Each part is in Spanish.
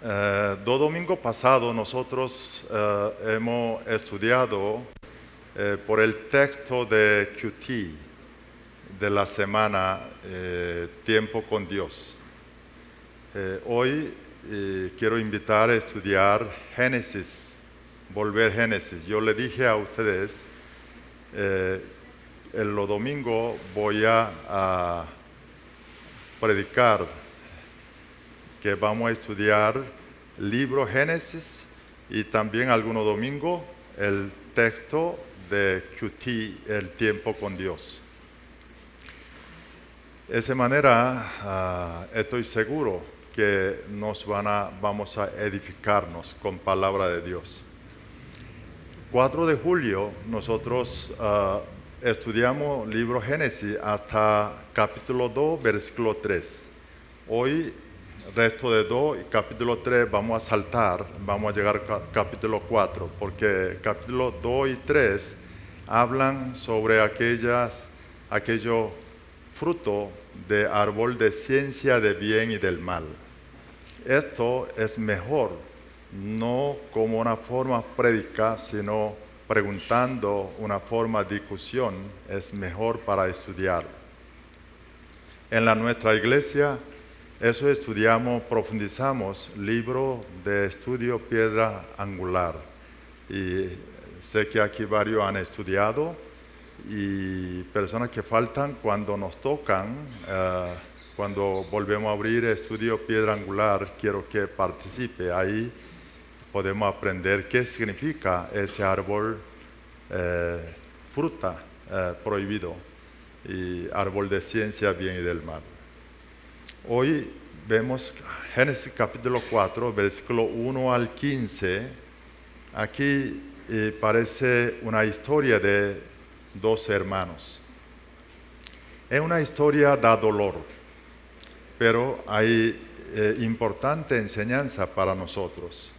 Dos domingos pasados nosotros hemos estudiado por el texto de QT de la semana Tiempo con Dios. Hoy quiero invitar a estudiar Génesis, volver Génesis. Yo le dije a ustedes, el domingo voy a predicar que vamos a estudiar el libro Génesis y también algunos domingos el texto de QT, el tiempo con Dios. De esa manera estoy seguro que vamos a edificarnos con palabra de Dios. 4 de julio nosotros estudiamos el libro Génesis hasta capítulo 2, versículo 3. Hoy resto de 2 y capítulo 3 vamos a saltar, vamos a llegar al capítulo 4, porque capítulo 2 y 3 hablan sobre aquellos frutos de árbol de ciencia de bien y del mal. Esto es mejor, no como una forma prédica, sino preguntando, una forma de discusión, es mejor para estudiar. En nuestra iglesia, eso estudiamos, profundizamos, libro de estudio Piedra Angular. Y sé que aquí varios han estudiado y personas que faltan cuando nos tocan, cuando volvemos a abrir estudio Piedra Angular, quiero que participe. Ahí podemos aprender qué significa ese árbol, fruta prohibido, y árbol de ciencia, bien y del mal. Hoy vemos Génesis capítulo 4, versículo 1 al 15. Aquí parece una historia de dos hermanos. Es una historia de dolor, pero hay importante enseñanza para nosotros.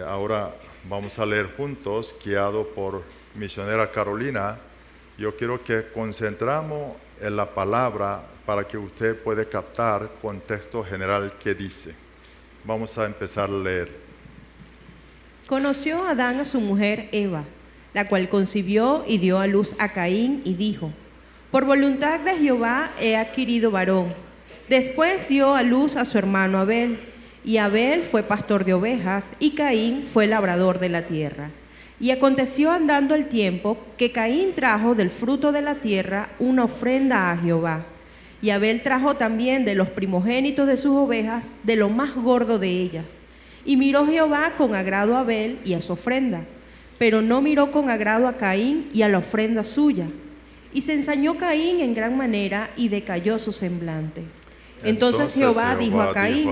Ahora vamos a leer juntos, guiado por misionera Carolina. Yo quiero que concentramos en la palabra para que usted pueda captar el contexto general que dice. Vamos a empezar a leer. Conoció Adán a su mujer Eva, la cual concibió y dio a luz a Caín y dijo: por voluntad de Jehová he adquirido varón. Después dio a luz a su hermano Abel, y Abel fue pastor de ovejas y Caín fue labrador de la tierra. Y aconteció andando el tiempo que Caín trajo del fruto de la tierra una ofrenda a Jehová. Y Abel trajo también de los primogénitos de sus ovejas, de lo más gordo de ellas. Y miró Jehová con agrado a Abel y a su ofrenda, pero no miró con agrado a Caín y a la ofrenda suya. Y se ensañó Caín en gran manera y decayó su semblante. Entonces Jehová dijo a Caín: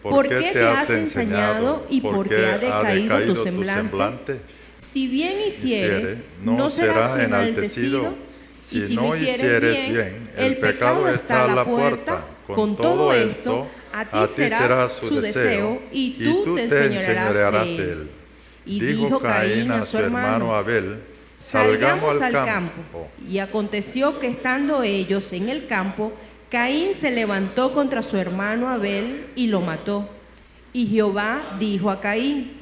¿por qué te has ensañado y por qué ha decaído tu semblante? Si bien hicieres, no serás enaltecido, y si no hicieres bien, el pecado está a la puerta. Con todo esto, a ti será su deseo, y tú te enseñorearás de él. Y dijo Caín a su hermano Abel: salgamos al campo. Y aconteció que estando ellos en el campo, Caín se levantó contra su hermano Abel y lo mató. Y Jehová dijo a Caín: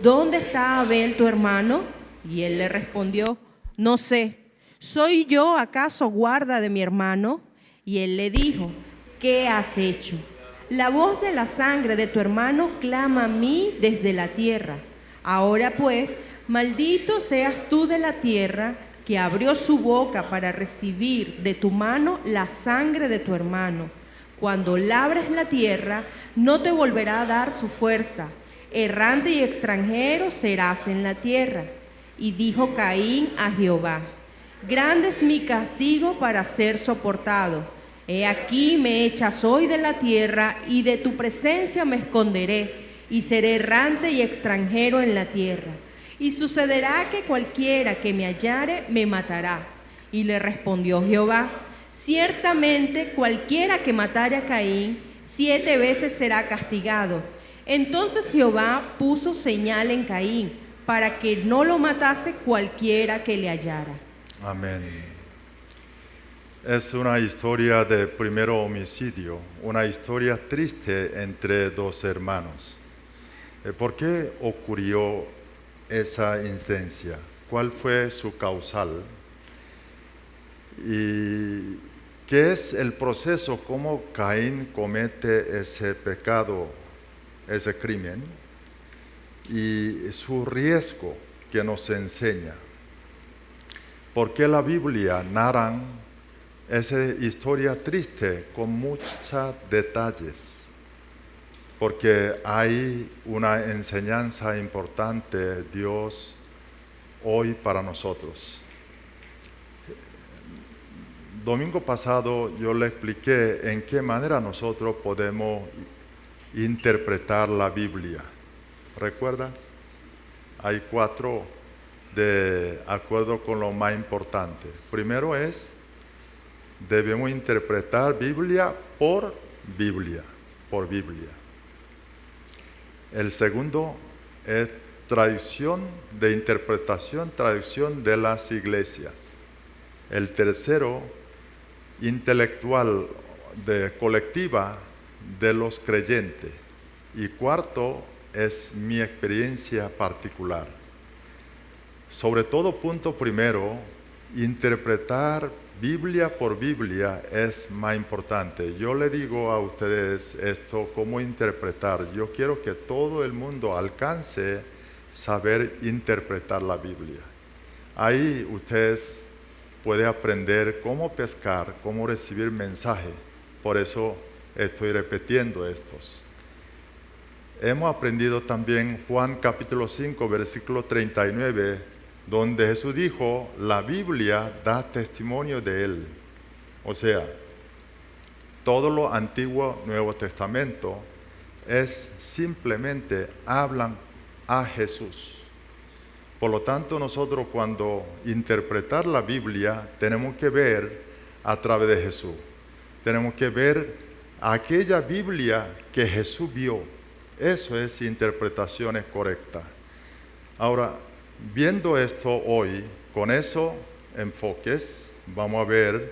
¿dónde está Abel tu hermano? Y él le respondió: no sé, ¿soy yo acaso guarda de mi hermano? Y él le dijo: ¿qué has hecho? La voz de la sangre de tu hermano clama a mí desde la tierra. Ahora pues, maldito seas tú de la tierra, que abrió su boca para recibir de tu mano la sangre de tu hermano. Cuando labres la tierra, no te volverá a dar su fuerza. Errante y extranjero serás en la tierra. Y dijo Caín a Jehová: grande es mi castigo para ser soportado. He aquí me echas hoy de la tierra, y de tu presencia me esconderé, y seré errante y extranjero en la tierra. Y sucederá que cualquiera que me hallare me matará. Y le respondió Jehová: ciertamente cualquiera que matare a Caín 7 veces será castigado. Entonces Jehová puso señal en Caín, para que no lo matase cualquiera que le hallara. Amén. Es una historia de primer homicidio, una historia triste entre dos hermanos. ¿Por qué ocurrió esa instancia? ¿Cuál fue su causal? ¿Y qué es el proceso? ¿Cómo Caín comete ese pecado, ese crimen? Y su riesgo que nos enseña. ¿Por qué la Biblia narra esa historia triste con muchos detalles? Porque hay una enseñanza importante de Dios hoy para nosotros. Domingo pasado yo le expliqué en qué manera nosotros podemos interpretar la Biblia. ¿Recuerdas? Hay 4 de acuerdo con lo más importante. Primero es, debemos interpretar Biblia por Biblia. El segundo es tradición de interpretación, tradición de las iglesias. El tercero, intelectual, colectiva de los creyentes. Y cuarto, es mi experiencia particular. Sobre todo, punto primero, interpretar Biblia por Biblia es más importante. Yo le digo a ustedes esto, cómo interpretar. Yo quiero que todo el mundo alcance saber interpretar la Biblia. Ahí ustedes pueden aprender cómo pescar, cómo recibir mensaje. Por eso estoy repitiendo estos. Hemos aprendido también Juan capítulo 5, versículo 39, donde Jesús dijo, la Biblia da testimonio de Él. O sea, todo lo antiguo, Nuevo Testamento, es simplemente hablan a Jesús. Por lo tanto, nosotros cuando interpretar la Biblia, tenemos que ver a través de Jesús. Tenemos que ver aquella Biblia que Jesús vio. Eso es interpretación correcta. Ahora, viendo esto hoy, con esos enfoques, vamos a ver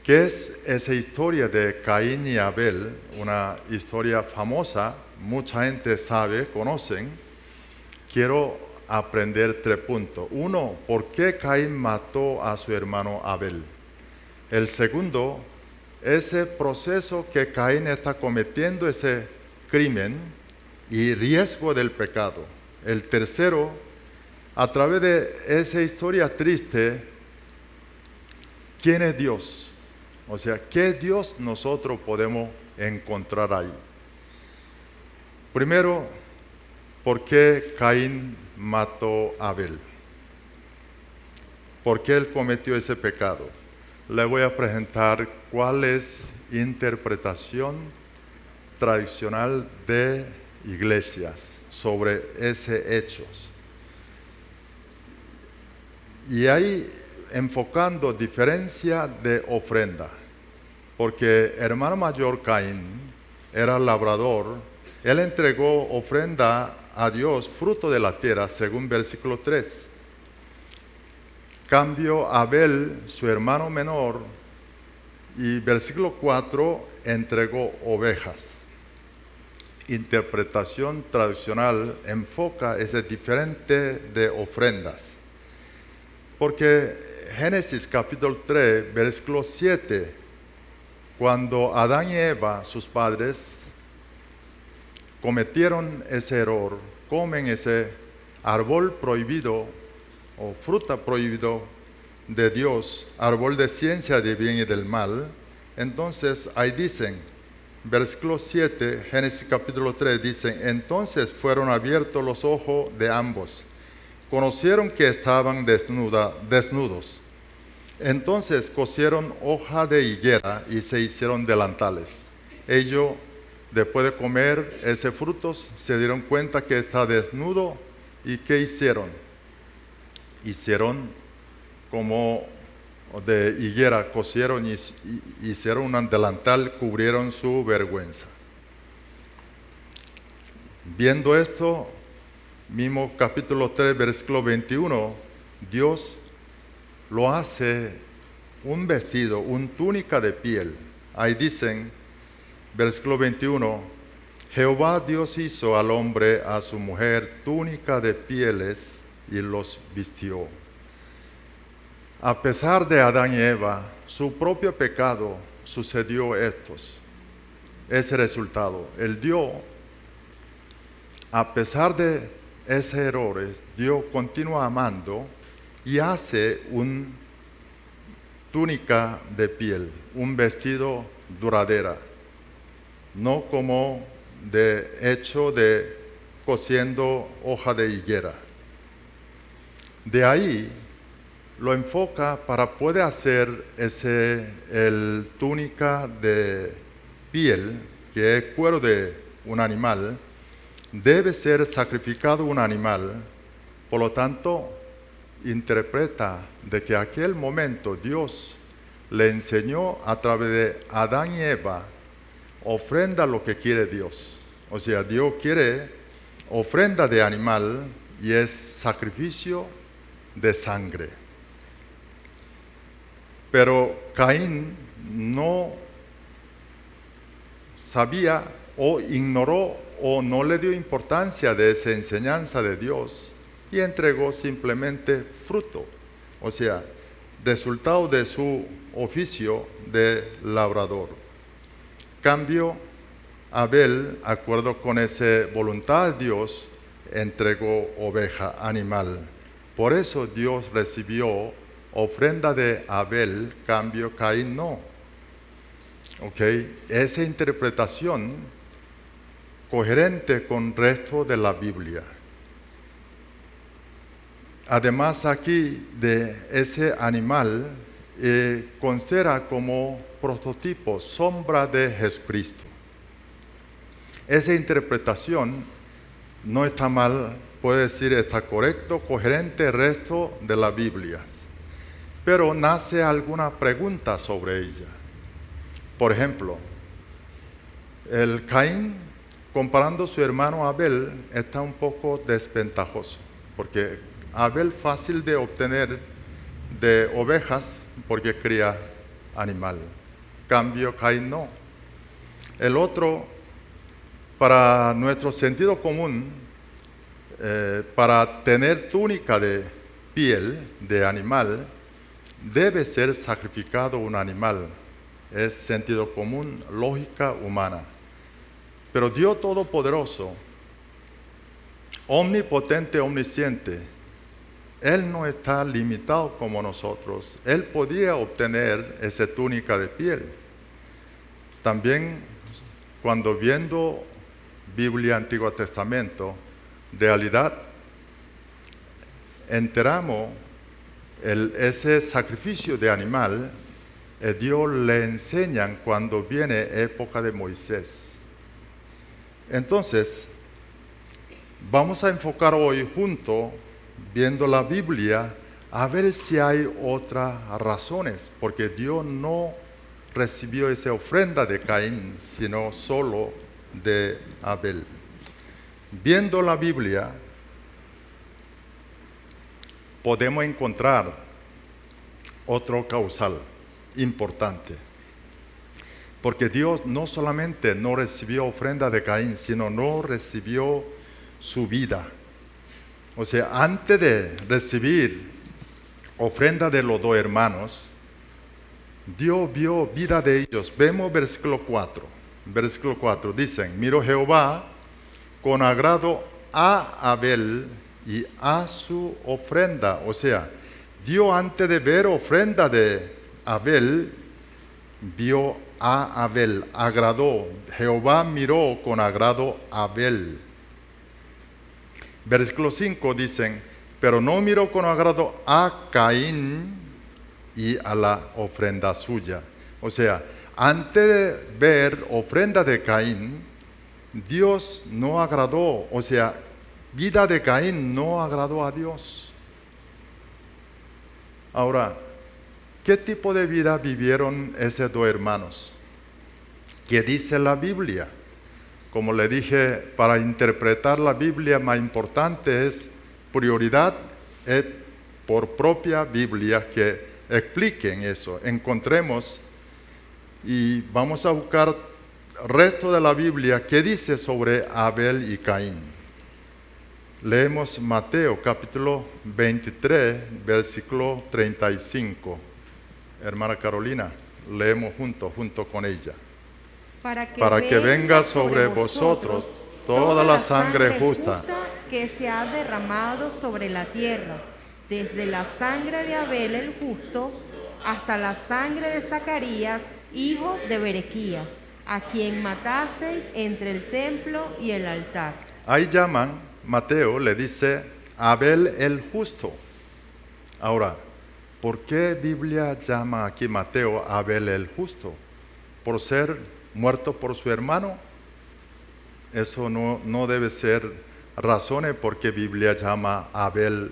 qué es esa historia de Caín y Abel, una historia famosa, mucha gente sabe, conocen. Quiero aprender 3 puntos. 1, ¿por qué Caín mató a su hermano Abel? El segundo, ese proceso que Caín está cometiendo, ese crimen y riesgo del pecado. El tercero, a través de esa historia triste, ¿quién es Dios? O sea, ¿qué Dios nosotros podemos encontrar ahí? Primero, ¿por qué Caín mató a Abel? ¿Por qué él cometió ese pecado? Le voy a presentar cuál es interpretación tradicional de iglesias sobre ese hechos. Y ahí enfocando diferencia de ofrenda, porque hermano mayor Caín era labrador, él entregó ofrenda a Dios, fruto de la tierra, según versículo 3. Cambio Abel, su hermano menor, y versículo 4, entregó ovejas. Interpretación tradicional enfoca ese diferente de ofrendas. Porque Génesis capítulo 3, versículo 7, cuando Adán y Eva, sus padres, cometieron ese error, comen ese árbol prohibido o fruta prohibido de Dios, árbol de ciencia de bien y del mal, entonces ahí dicen, versículo 7, Génesis capítulo 3, dicen, entonces fueron abiertos los ojos de ambos, conocieron que estaban desnudos. Entonces cosieron hoja de higuera y se hicieron delantales. Ellos, después de comer ese fruto, se dieron cuenta que está desnudo. ¿Y qué hicieron? Hicieron como de higuera, cosieron y hicieron un delantal, cubrieron su vergüenza. Viendo esto, mismo capítulo 3, versículo 21, Dios lo hace un vestido, una túnica de piel. Ahí dicen, versículo 21, Jehová Dios hizo al hombre, a su mujer, túnica de pieles y los vistió. A pesar de Adán y Eva, su propio pecado sucedió ese resultado. Dios, a pesar de esos errores, Dios continúa amando y hace una túnica de piel, un vestido duradera, no como hecho de cosiendo hoja de higuera. De ahí lo enfoca para poder hacer el túnica de piel, que es cuero de un animal. Debe ser sacrificado un animal, por lo tanto, interpreta de que aquel momento Dios le enseñó a través de Adán y Eva, ofrenda lo que quiere Dios. O sea, Dios quiere ofrenda de animal y es sacrificio de sangre. Pero Caín no sabía o ignoró o no le dio importancia de esa enseñanza de Dios y entregó simplemente fruto, o sea, resultado de su oficio de labrador. Cambio, Abel, acuerdo con esa voluntad de Dios, entregó oveja, animal. Por eso Dios recibió ofrenda de Abel, cambio Caín no. Esa interpretación coherente con el resto de la Biblia. Además aquí de ese animal, considera como prototipo, sombra de Jesucristo. Esa interpretación no está mal, puede decir está correcto, coherente el resto de las Biblias. Pero nace alguna pregunta sobre ella. Por ejemplo, el Caín, comparando a su hermano Abel, está un poco desventajoso, porque Abel fácil de obtener de ovejas porque cría animal. Cambio Caín no. El otro, para nuestro sentido común, para tener túnica de piel de animal, debe ser sacrificado un animal. Es sentido común, lógica humana. Pero Dios Todopoderoso, omnipotente, omnisciente, Él no está limitado como nosotros. Él podía obtener esa túnica de piel. También, cuando viendo Biblia Antiguo Testamento, en realidad enteramos ese sacrificio de animal, Dios le enseñan cuando viene época de Moisés. Entonces, vamos a enfocar hoy juntos, viendo la Biblia, a ver si hay otras razones, porque Dios no recibió esa ofrenda de Caín, sino solo de Abel. Viendo la Biblia, podemos encontrar otro causal importante. Porque Dios no solamente no recibió ofrenda de Caín, sino no recibió su vida. O sea, antes de recibir ofrenda de los dos hermanos, Dios vio vida de ellos. Vemos versículo 4. Versículo 4 dicen: miró Jehová con agrado a Abel y a su ofrenda. O sea, Dios antes de ver ofrenda de Abel, vio a Abel, agradó. Jehová miró con agrado a Abel. Versículo 5 dicen: pero no miró con agrado a Caín y a la ofrenda suya. O sea, antes de ver ofrenda de Caín, Dios no agradó. O sea, vida de Caín no agradó a Dios. Ahora, ¿qué tipo de vida vivieron esos dos hermanos? ¿Qué dice la Biblia? Como le dije, para interpretar la Biblia más importante es prioridad por propia Biblia que expliquen eso. Encontremos y vamos a buscar resto de la Biblia, ¿qué dice sobre Abel y Caín? Leemos Mateo capítulo 23, versículo 35. Hermana Carolina, leemos junto con ella. Para que venga sobre vosotros toda la sangre justa que se ha derramado sobre la tierra, desde la sangre de Abel el justo hasta la sangre de Zacarías, hijo de Berequías, a quien matasteis entre el templo y el altar. Ahí llaman, Mateo le dice Abel el justo. Ahora, ¿por qué Biblia llama aquí Mateo Abel el justo? ¿Por ser muerto por su hermano? Eso no debe ser razones por qué Biblia llama Abel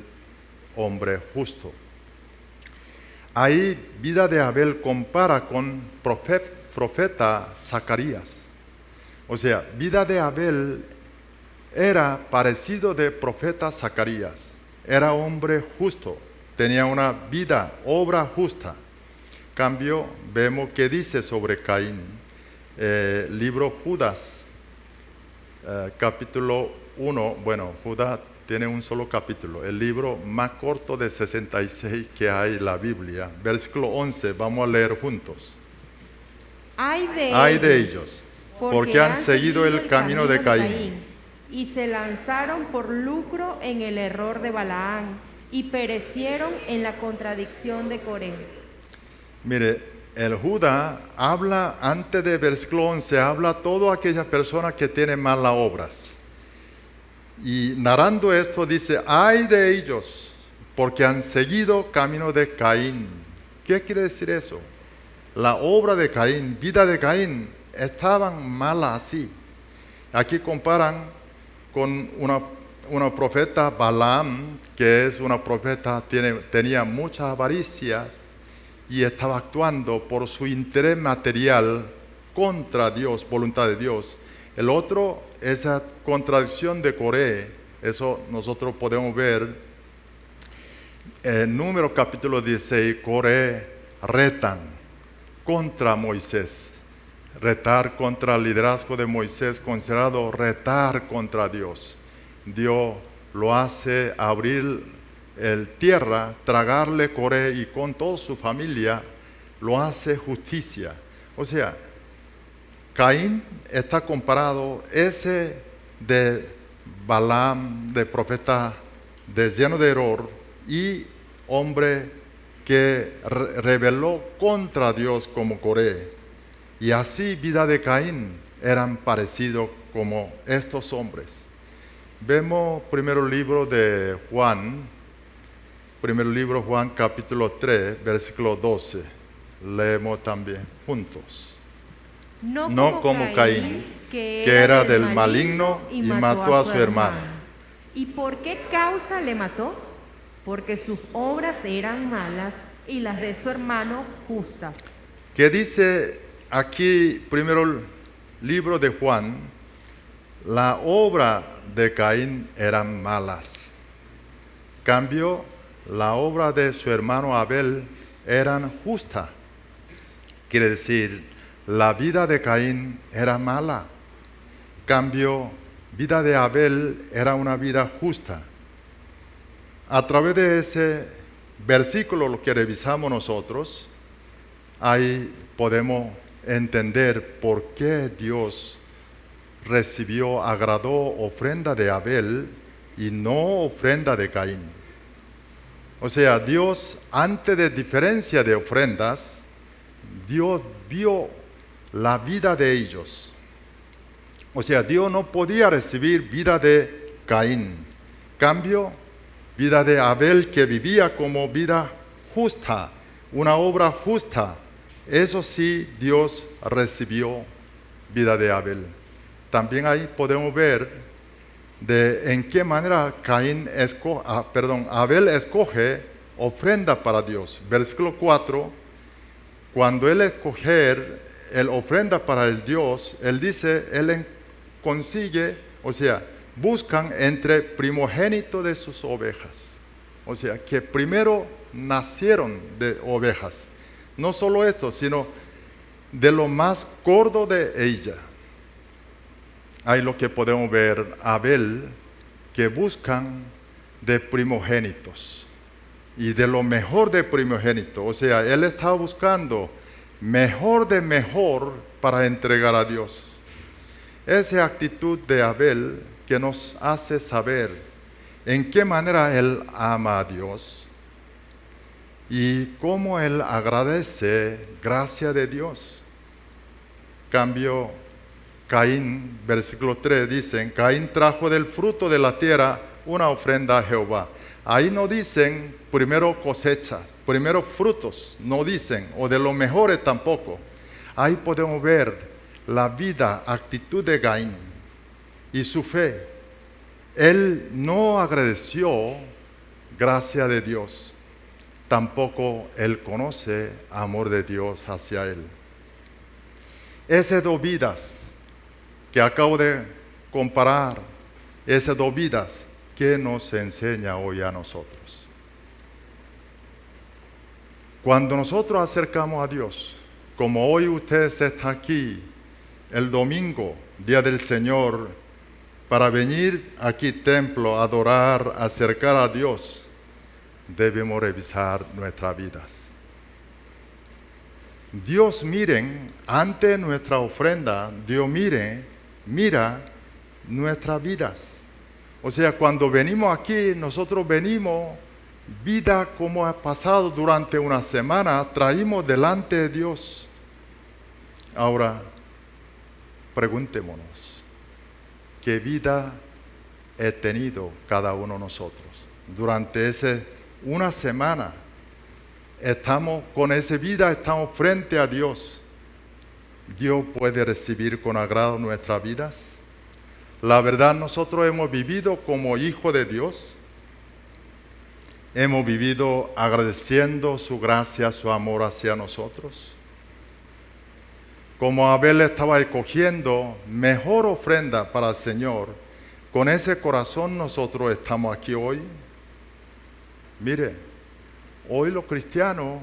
hombre justo. Ahí vida de Abel compara con profeta Zacarías. O sea, vida de Abel era parecido de profeta Zacarías. Era hombre justo, tenía una vida, obra justa. Cambio, vemos que dice sobre Caín. Libro Judas, capítulo 1. Bueno, Judas tiene un solo capítulo, el libro más corto de 66 que hay en la Biblia. Versículo 11, vamos a leer juntos. Ay de ellos, porque han seguido el camino de Caín. Y se lanzaron por lucro en el error de Balaán, y perecieron en la contradicción de Coré. Mire, el Judas habla, antes de versículo 11, habla a todas aquellas personas que tienen malas obras. Y narrando esto dice, ay de ellos, porque han seguido camino de Caín. ¿Qué quiere decir eso? La obra de Caín, vida de Caín, estaban malas así. Aquí comparan con una profeta Balaam, que es una profeta, tenía muchas avaricias y estaba actuando por su interés material contra Dios, voluntad de Dios. El otro, esa contradicción de Coré, eso nosotros podemos ver en Números capítulo 16, Coré retan contra Moisés. Retar contra el liderazgo de Moisés, considerado retar contra Dios. Dios lo hace abrir el tierra, tragarle Coré y con toda su familia lo hace justicia. O sea, Caín está comparado ese de Balaam, de profeta de lleno de error y hombre que rebeló contra Dios como Coré. Y así vida de Caín eran parecidos como estos hombres. Vemos primero libro de Juan, Juan capítulo 3, versículo 12. Leemos también juntos. No como Caín, que era del maligno y mató a su hermano. ¿Y por qué causa le mató? Porque sus obras eran malas y las de su hermano justas. ¿Qué dice aquí, primero libro de Juan? La obra de Caín eran malas. Cambio, la obra de su hermano Abel eran justa. Quiere decir, la vida de Caín era mala. Cambio, vida de Abel era una vida justa. A través de ese versículo, lo que revisamos nosotros, ahí podemos entender por qué Dios agradó ofrenda de Abel y no ofrenda de Caín. O sea, Dios, antes de diferencia de ofrendas, Dios vio la vida de ellos. O sea, Dios no podía recibir vida de Caín. Cambio, vida de Abel, que vivía como vida justa, una obra justa. Eso sí, Dios recibió vida de Abel. También ahí podemos ver de en qué manera Abel escoge ofrenda para Dios. Versículo 4, cuando él escoger el ofrenda para el Dios, él dice, él consigue, o sea, buscan entre primogénito de sus ovejas. O sea, que primero nacieron de ovejas. No solo esto, sino de lo más gordo de ella. hay lo que podemos ver, Abel, que buscan de primogénitos y de lo mejor de primogénito. O sea, él estaba buscando mejor de mejor para entregar a Dios. Esa actitud de Abel que nos hace saber en qué manera él ama a Dios y cómo él agradece gracia de Dios. Cambio, Caín, versículo 3, dicen, Caín trajo del fruto de la tierra una ofrenda a Jehová. Ahí no dicen primero cosechas, primero frutos, no dicen, o de los mejores tampoco. Ahí podemos ver la vida, actitud de Caín y su fe. Él no agradeció gracia de Dios, tampoco él conoce amor de Dios hacia él. Esas dos vidas que acabo de comparar, esas dos vidas, ¿qué nos enseña hoy a nosotros? Cuando nosotros acercamos a Dios, como hoy ustedes están aquí, el domingo, día del Señor, para venir aquí templo, adorar, acercar a Dios, debemos revisar nuestras vidas. Dios miren, ante nuestra ofrenda, Dios mira nuestras vidas. O sea, cuando venimos aquí, nosotros venimos, vida como ha pasado durante una semana, traímos delante de Dios. Ahora, preguntémonos, ¿qué vida he tenido cada uno de nosotros? Durante una semana, estamos con esa vida, estamos frente a Dios. ¿Dios puede recibir con agrado nuestras vidas? La verdad, nosotros hemos vivido como hijos de Dios. Hemos vivido agradeciendo su gracia, su amor hacia nosotros. Como Abel estaba escogiendo mejor ofrenda para el Señor, con ese corazón nosotros estamos aquí hoy. Mire, hoy los cristianos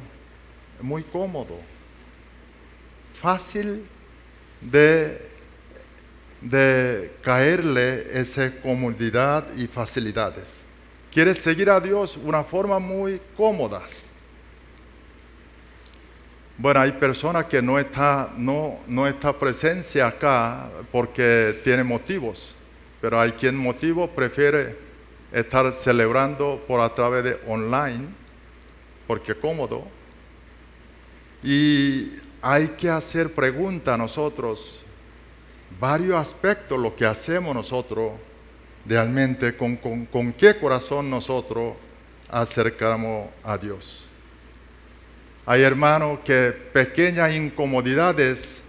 es muy cómodo, fácil de caerle esa comodidad y facilidades. Quiere seguir a Dios de una forma muy cómoda. Bueno, hay personas que no está presencia acá porque tiene motivos, pero hay quien motivo prefiere estar celebrando por a través de online, porque es cómodo. Y hay que hacer preguntas a nosotros, varios aspectos lo que hacemos nosotros, realmente con qué corazón nosotros acercamos a Dios. Hay hermanos que pequeñas incomodidades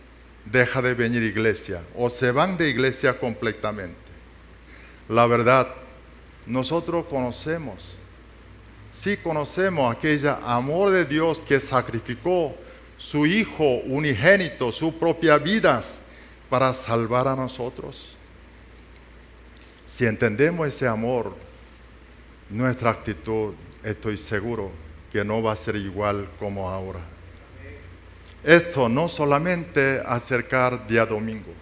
dejan de venir a iglesia o se van de iglesia completamente. La verdad, nosotros conocemos aquel amor de Dios que sacrificó su Hijo unigénito, su propia vida para salvar a nosotros. Si entendemos ese amor, nuestra actitud, estoy seguro que no va a ser igual como ahora. Esto no solamente acercar día domingo,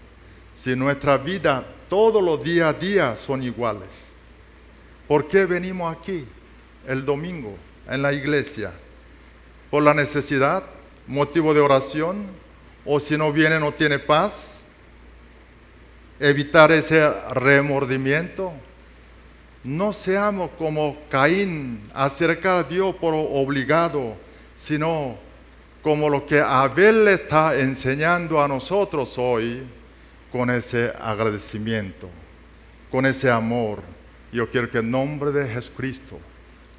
si nuestra vida todos los días a día son iguales. ¿Por qué venimos aquí el domingo en la iglesia? ¿Por la necesidad? ¿Motivo de oración? ¿O si no viene no tiene paz? ¿Evitar ese remordimiento? No seamos como Caín, acercar a Dios por obligado, sino como lo que Abel le está enseñando a nosotros hoy, con ese agradecimiento, con ese amor. Yo quiero que en nombre de Jesucristo,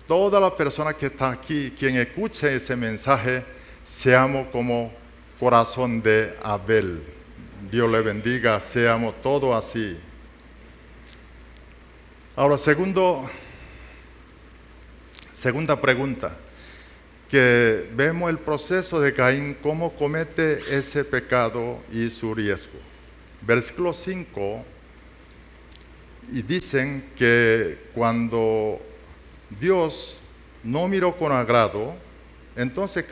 todas las personas que están aquí, quien escuche ese mensaje, seamos como corazón de Abel. Dios le bendiga, seamos todos así. Ahora, segunda pregunta, que vemos el proceso de Caín, cómo comete ese pecado y su riesgo. Versículo 5, y dicen que cuando Dios no miró con agrado, entonces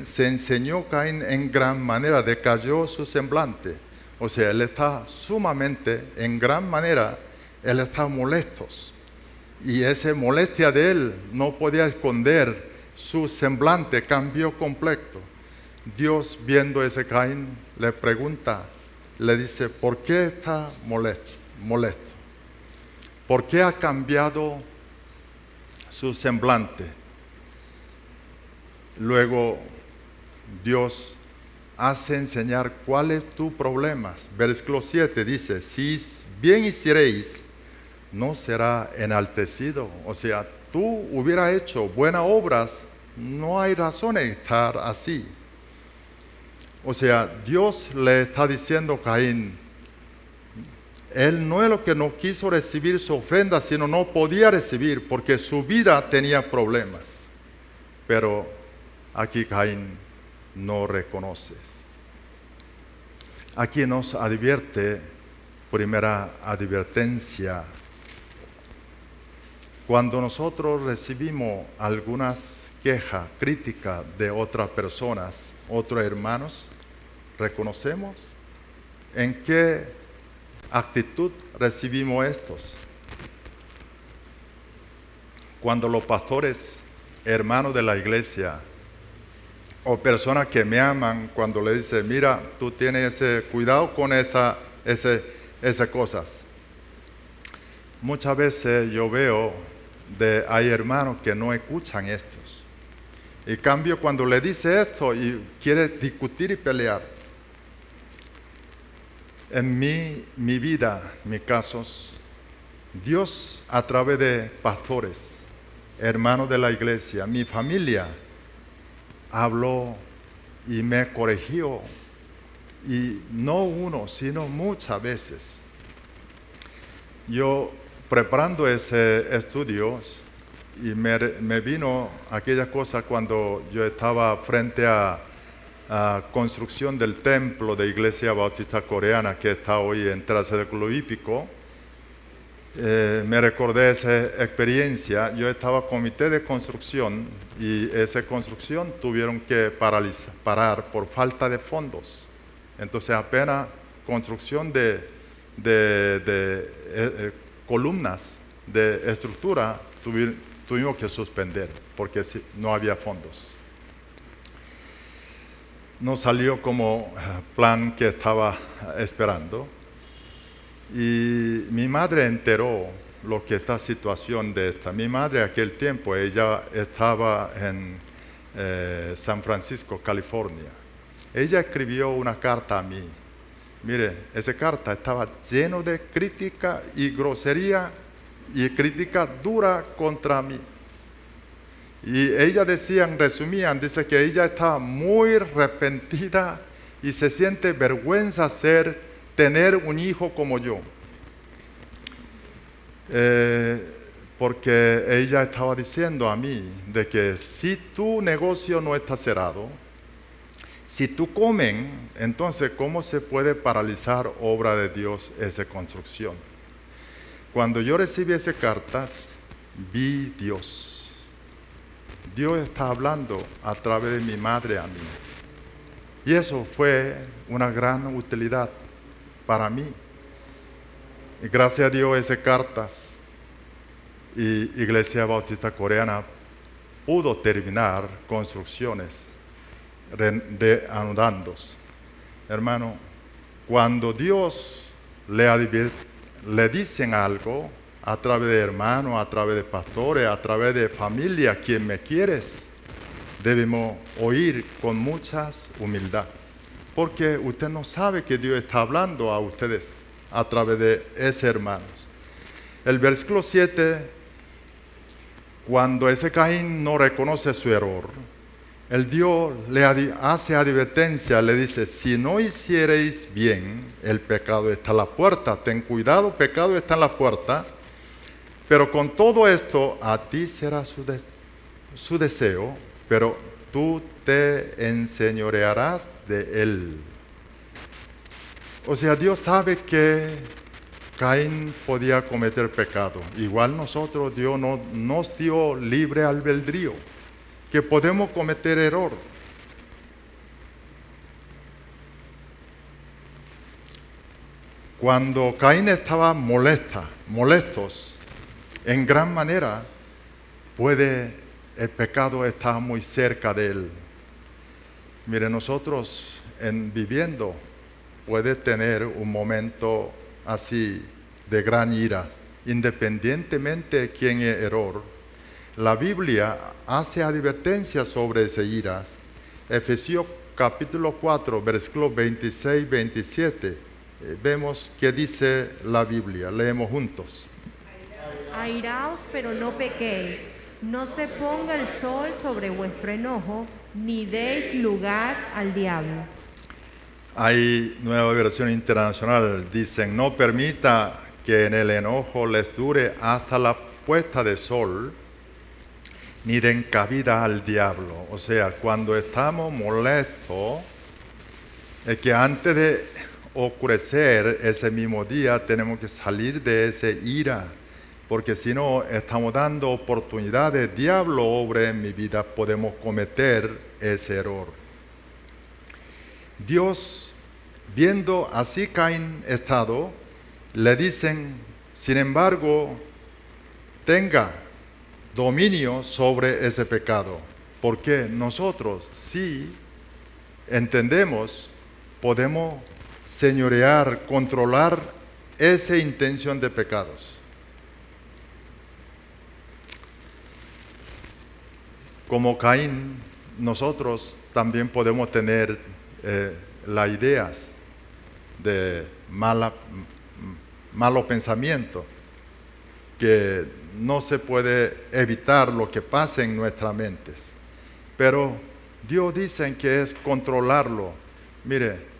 se enseñó Caín en gran manera, decayó su semblante. O sea, él está sumamente, en gran manera, él está molesto. Y esa molestia de él no podía esconder, su semblante cambió completo. Dios, viendo ese Caín, le pregunta, le dice, ¿por qué está molesto? ¿Por qué ha cambiado su semblante? Luego Dios hace enseñar cuál es tu problema. Versículo 7 dice, si bien hiciereis, no será enaltecido. O sea, tú hubieras hecho buenas obras, no hay razón de estar así. O sea, Dios le está diciendo a Caín, él no es lo que no quiso recibir su ofrenda, sino no podía recibir porque su vida tenía problemas. Pero aquí Caín no reconoce. Aquí nos advierte, primera advertencia, cuando nosotros recibimos algunas quejas, críticas de otras personas, otros hermanos, ¿reconocemos? ¿En qué actitud recibimos estos? Cuando los pastores, hermanos de la iglesia, o personas que me aman, cuando le dicen, mira, tú tienes cuidado con esas cosas. Muchas veces yo veo hay hermanos que no escuchan estos. En cambio, cuando le dice esto y quiere discutir y pelear, en mi vida, mis casos, Dios a través de pastores, hermanos de la iglesia, mi familia, habló y me corrigió, y no uno, sino muchas veces. Yo preparando ese estudio, y me vino aquella cosa cuando yo estaba frente a construcción del templo de Iglesia Bautista Coreana que está hoy en Terraza del Club Hípico. Me recordé esa experiencia. Yo estaba en comité de construcción y esa construcción tuvieron que parar por falta de fondos. Entonces apenas construcción de columnas de estructura tuvimos que suspender porque no había fondos. No salió como plan que estaba esperando. Y mi madre enteró lo que esta situación de esta. Mi madre aquel tiempo, ella estaba en San Francisco, California. Ella escribió una carta a mí. Mire, esa carta estaba llena de crítica y grosería y crítica dura contra mí. Y ella dice que ella estaba muy arrepentida y se siente vergüenza tener un hijo como yo. Porque ella estaba diciendo a mí de que si tu negocio no está cerrado, si tú comen, entonces ¿cómo se puede paralizar obra de Dios esa construcción? Cuando yo recibí esas cartas, vi Dios. Dios está hablando a través de mi madre a mí. Y eso fue una gran utilidad para mí. Y gracias a Dios esas cartas y Iglesia Bautista Coreana pudo terminar construcciones reanudando. Hermano, cuando Dios le dicen algo a través de hermanos, a través de pastores, a través de familia, quien me quieres, debemos oír con mucha humildad. Porque usted no sabe que Dios está hablando a ustedes a través de esos hermanos. El versículo 7, cuando ese Caín no reconoce su error, el Dios le hace advertencia, le dice, si no hiciereis bien, el pecado está a la puerta. Ten cuidado, pecado está en la puerta. Pero con todo esto, a ti será su deseo, pero tú te enseñorearás de él. O sea, Dios sabe que Caín podía cometer pecado. Igual nosotros, Dios no nos dio libre albedrío, que podemos cometer error. Cuando Caín estaba molestos, en gran manera, el pecado está muy cerca de él. Mire, nosotros viviendo puede tener un momento así de gran ira, independientemente de quién es error. La Biblia hace advertencia sobre ese ira. Efesios capítulo 4, versículos 26 y 27. Vemos que dice la Biblia. Leemos juntos. Airaos, pero no pequéis. No se ponga el sol sobre vuestro enojo, ni deis lugar al diablo. Hay nueva versión internacional. Dicen, no permita que en el enojo les dure hasta la puesta de sol, ni den cabida al diablo. O sea, cuando estamos molestos, es que antes de oscurecer ese mismo día tenemos que salir de esa ira, porque si no estamos dando oportunidades, diablo obre en mi vida, podemos cometer ese error. Dios, viendo así Caín estado, le dicen, sin embargo, tenga dominio sobre ese pecado, porque nosotros, si entendemos, podemos señorear, controlar esa intención de pecados. Como Caín, nosotros también podemos tener las ideas de malo pensamiento, que no se puede evitar lo que pasa en nuestras mentes. Pero Dios dice que es controlarlo. Mire,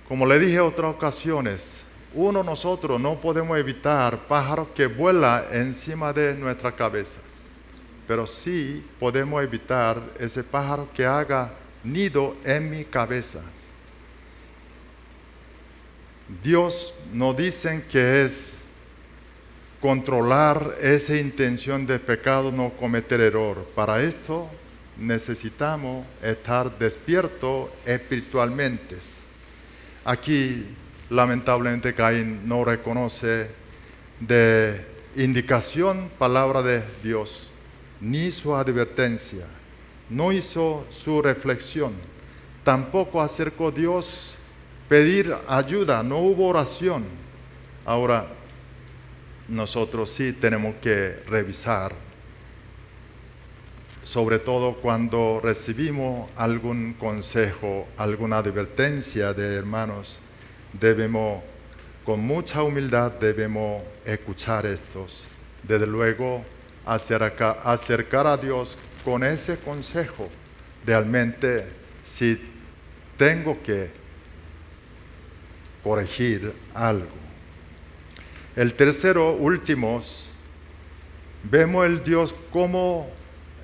como le dije en otras ocasiones, nosotros no podemos evitar pájaros que vuelan encima de nuestras cabezas, pero sí podemos evitar ese pájaro que haga nido en mi cabeza. Dios nos dice que es controlar esa intención de pecado, no cometer error. Para esto necesitamos estar despiertos espiritualmente. Aquí, lamentablemente, Caín no reconoce de indicación palabra de Dios, ni su advertencia, no hizo su reflexión, tampoco acercó a Dios pedir ayuda, no hubo oración. Ahora, nosotros sí tenemos que revisar, sobre todo cuando recibimos algún consejo, alguna advertencia de hermanos, debemos, con mucha humildad, debemos escuchar estos. Desde luego, acercar a Dios con ese consejo. Realmente, si tengo que corregir algo. El tercero, últimos, vemos el Dios cómo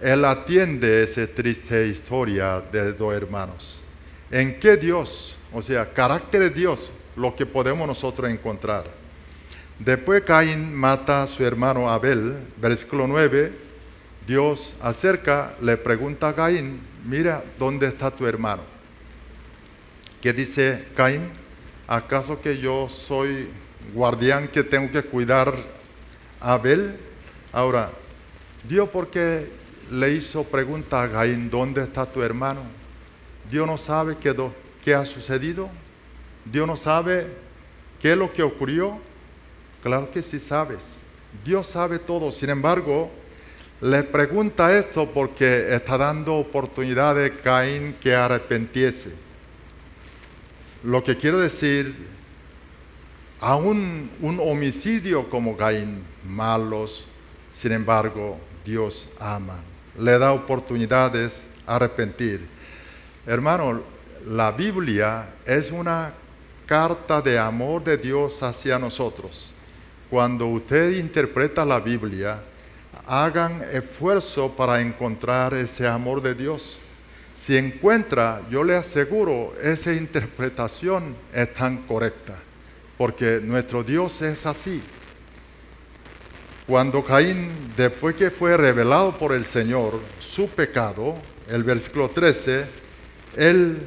Él atiende esa triste historia de dos hermanos. ¿En qué Dios? O sea, carácter de Dios, lo que podemos nosotros encontrar. Después Caín mata a su hermano Abel, versículo 9, Dios acerca, le pregunta a Caín, mira, ¿dónde está tu hermano? ¿Qué dice Caín? ¿Acaso que yo soy guardián que tengo que cuidar a Abel? Ahora, Dios, ¿por qué le hizo pregunta a Caín, ¿dónde está tu hermano? Dios no sabe qué ha sucedido. Dios no sabe qué es lo que ocurrió. Claro que sí sabes. Dios sabe todo. Sin embargo, le pregunta esto porque está dando oportunidad de Caín que arrepentiese. Lo que quiero decir, aún un homicidio como Caín, malos, sin embargo, Dios ama. Le da oportunidades a arrepentir. Hermano, la Biblia es una carta de amor de Dios hacia nosotros. Cuando usted interpreta la Biblia, hagan esfuerzo para encontrar ese amor de Dios. Si encuentra, yo le aseguro, esa interpretación es tan correcta, porque nuestro Dios es así. Cuando Caín, después que fue revelado por el Señor su pecado, el versículo 13, él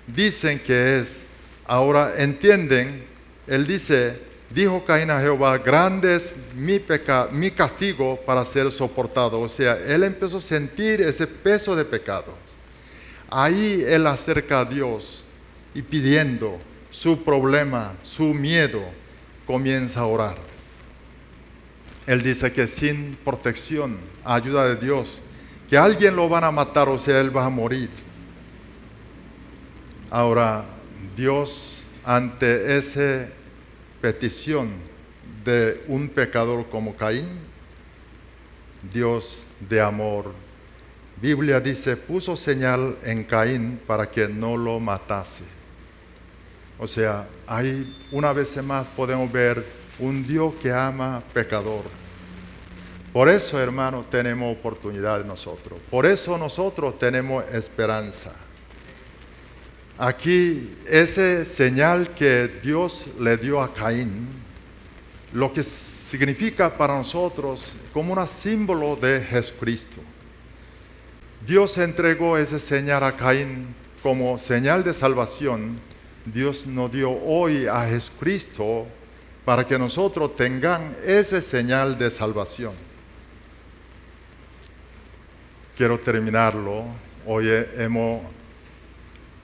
dicen que es, ahora entienden, él dice, dijo Caín a Jehová, grande es mi castigo para ser soportado. O sea, él empezó a sentir ese peso de pecados. Ahí él acerca a Dios y pidiendo su problema, su miedo, comienza a orar. Él dice que sin protección, ayuda de Dios, que alguien lo van a matar, o sea, él va a morir. Ahora, Dios, ante esa petición de un pecador como Caín, Dios de amor, Biblia dice, puso señal en Caín para que no lo matase. O sea, ahí una vez más podemos ver un Dios que ama pecador. Por eso, hermanos, tenemos oportunidad nosotros. Por eso nosotros tenemos esperanza. Aquí, ese señal que Dios le dio a Caín, lo que significa para nosotros como un símbolo de Jesucristo. Dios entregó ese señal a Caín como señal de salvación. Dios nos dio hoy a Jesucristo para que nosotros tengamos ese señal de salvación. Quiero terminarlo. Hoy hemos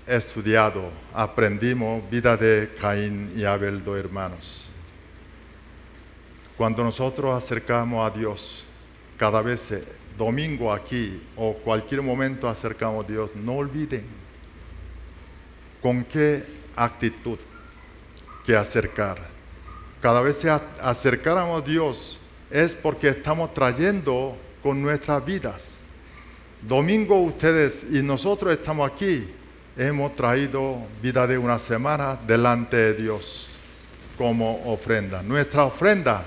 estudiado, aprendimos vida de Caín y Abel, dos hermanos. Cuando nosotros acercamos a Dios, cada vez domingo aquí o cualquier momento acercamos a Dios, no olviden con qué actitud que acercar. Cada vez que acercáramos a Dios es porque estamos trayendo con nuestras vidas. Domingo ustedes y nosotros estamos aquí, hemos traído vida de una semana delante de Dios como ofrenda. Nuestra ofrenda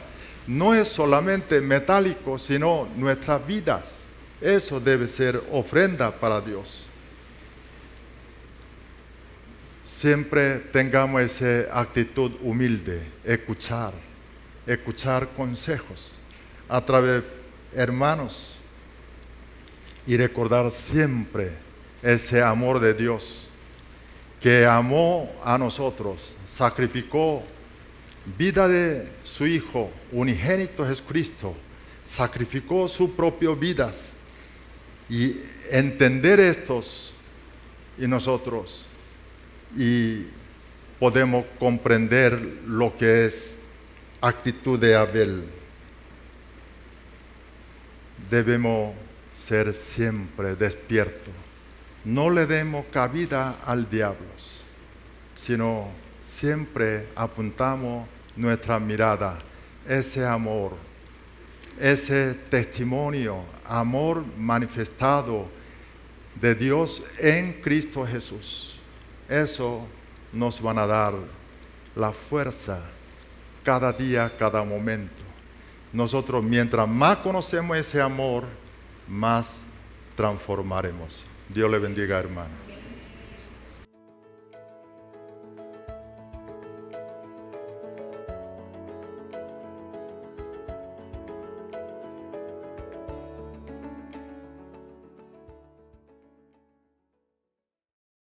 no es solamente metálico, sino nuestras vidas. Eso debe ser ofrenda para Dios. Siempre tengamos esa actitud humilde, escuchar consejos a través de hermanos y recordar siempre ese amor de Dios que amó a nosotros, sacrificó vida de su Hijo unigénito Jesucristo, sacrificó su propia vida, y entender estos y nosotros y podemos comprender lo que es actitud de Abel. Debemos ser siempre despiertos. No le demos cabida al diablo, sino siempre apuntamos nuestra mirada, ese amor, ese testimonio, amor manifestado de Dios en Cristo Jesús. Eso nos van a dar la fuerza cada día, cada momento. Nosotros, mientras más conocemos ese amor, más transformaremos. Dios le bendiga, hermano.